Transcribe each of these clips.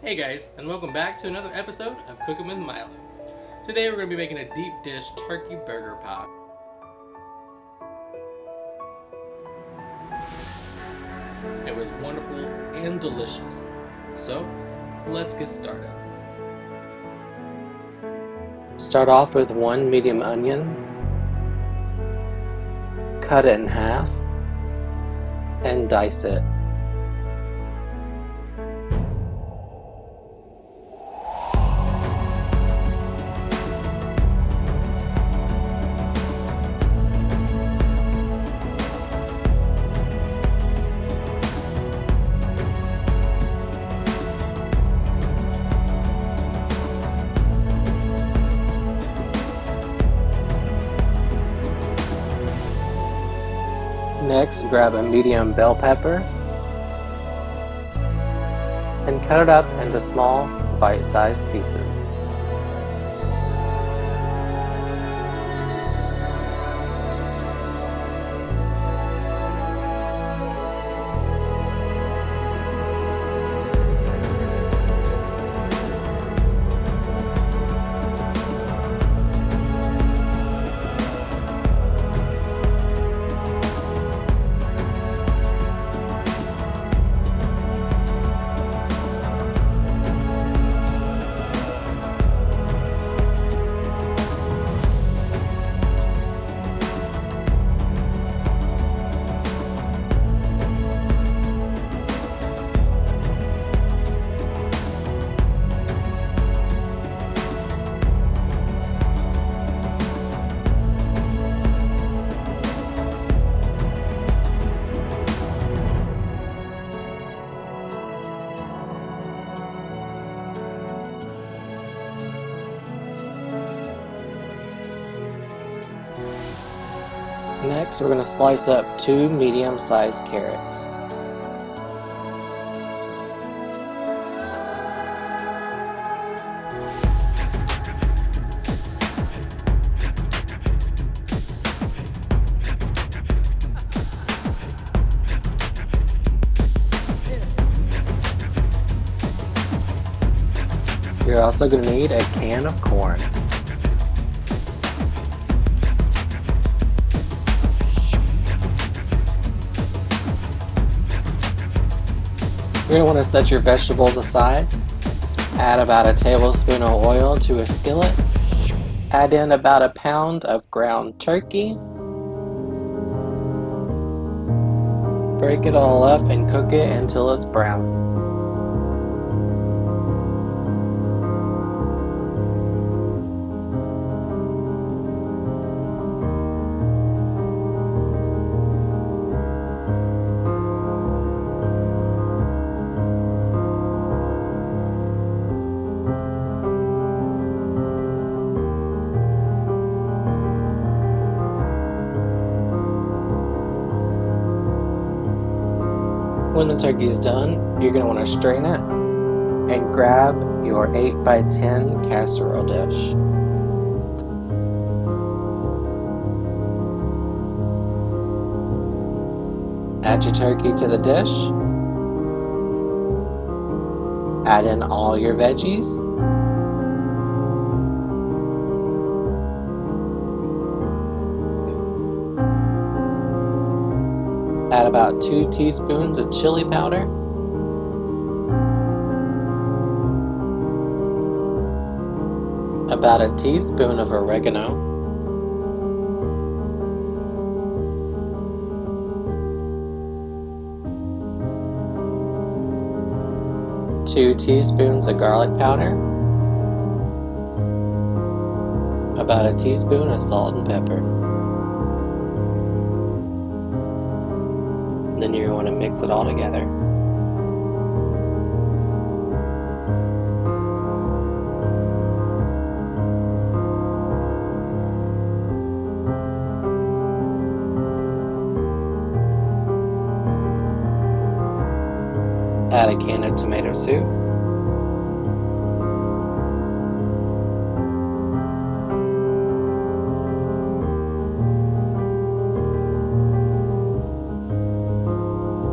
Hey guys, and welcome back to another episode of Cooking with Milo. Today we're going to be making a deep dish turkey burger pie. It was wonderful and delicious. So, let's get started. Start off with one medium onion, cut it in half, and dice it. Next, grab a medium bell pepper and cut it up into small, bite-sized pieces. Next, we're going to slice up 2 medium-sized carrots. You're also going to need a can of corn. You're going to want to set your vegetables aside. Add about a tablespoon of oil to a skillet. Add in about a pound of ground turkey. Break it all up and cook it until it's brown. When the turkey is done, you're going to want to strain it and grab your 8x10 casserole dish. Add your turkey to the dish. Add in all your veggies. Add about 2 teaspoons of chili powder. About a teaspoon of oregano. Two teaspoons of garlic powder. About a teaspoon of salt and pepper. Then you're going to mix it all together. Add a can of tomato soup.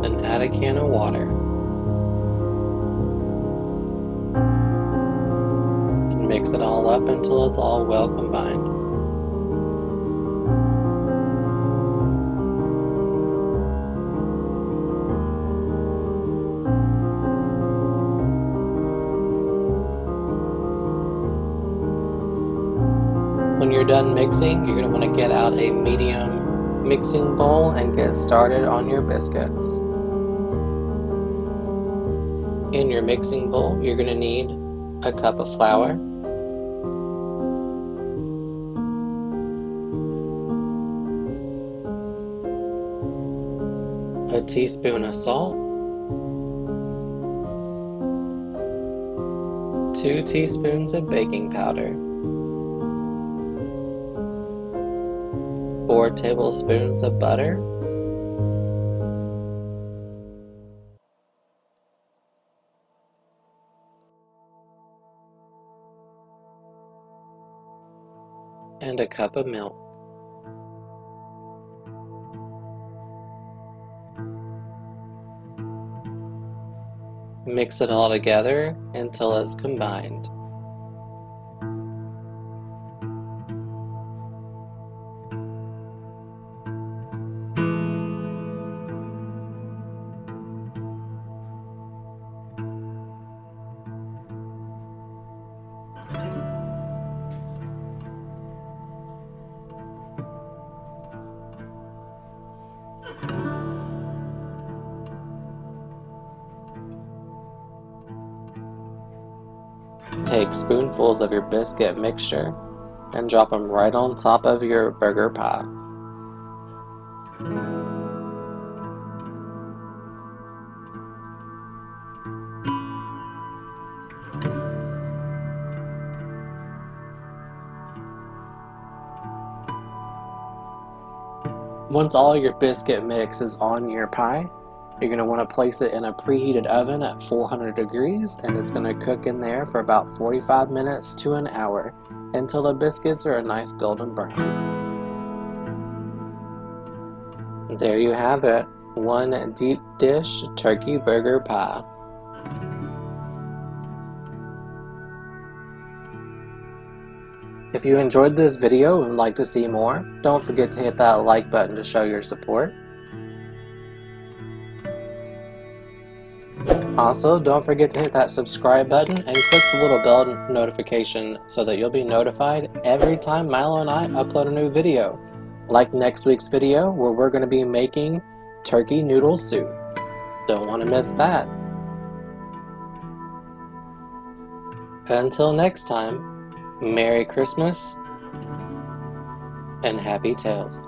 And add a can of water. mix it all up until it's all well combined. When you're done mixing, you're going to want to get out a medium mixing bowl and get started on your biscuits. In your mixing bowl, you're going to need a cup of flour, a teaspoon of salt, 2 teaspoons of baking powder, 4 tablespoons of butter, and a cup of milk. Mix it all together until it's combined. Take spoonfuls of your biscuit mixture and drop them right on top of your burger pie. Once all your biscuit mix is on your pie, you're going to want to place it in a preheated oven at 400 degrees, and it's going to cook in there for about 45 minutes to an hour until the biscuits are a nice golden brown. There you have it, one deep dish turkey burger pie. If you enjoyed this video and would like to see more, don't forget to hit that like button to show your support. Also, don't forget to hit that subscribe button and click the little bell notification so that you'll be notified every time Milo and I upload a new video. Like next week's video where we're going to be making turkey noodle soup. Don't want to miss that. Until next time, Merry Christmas and Happy Tales.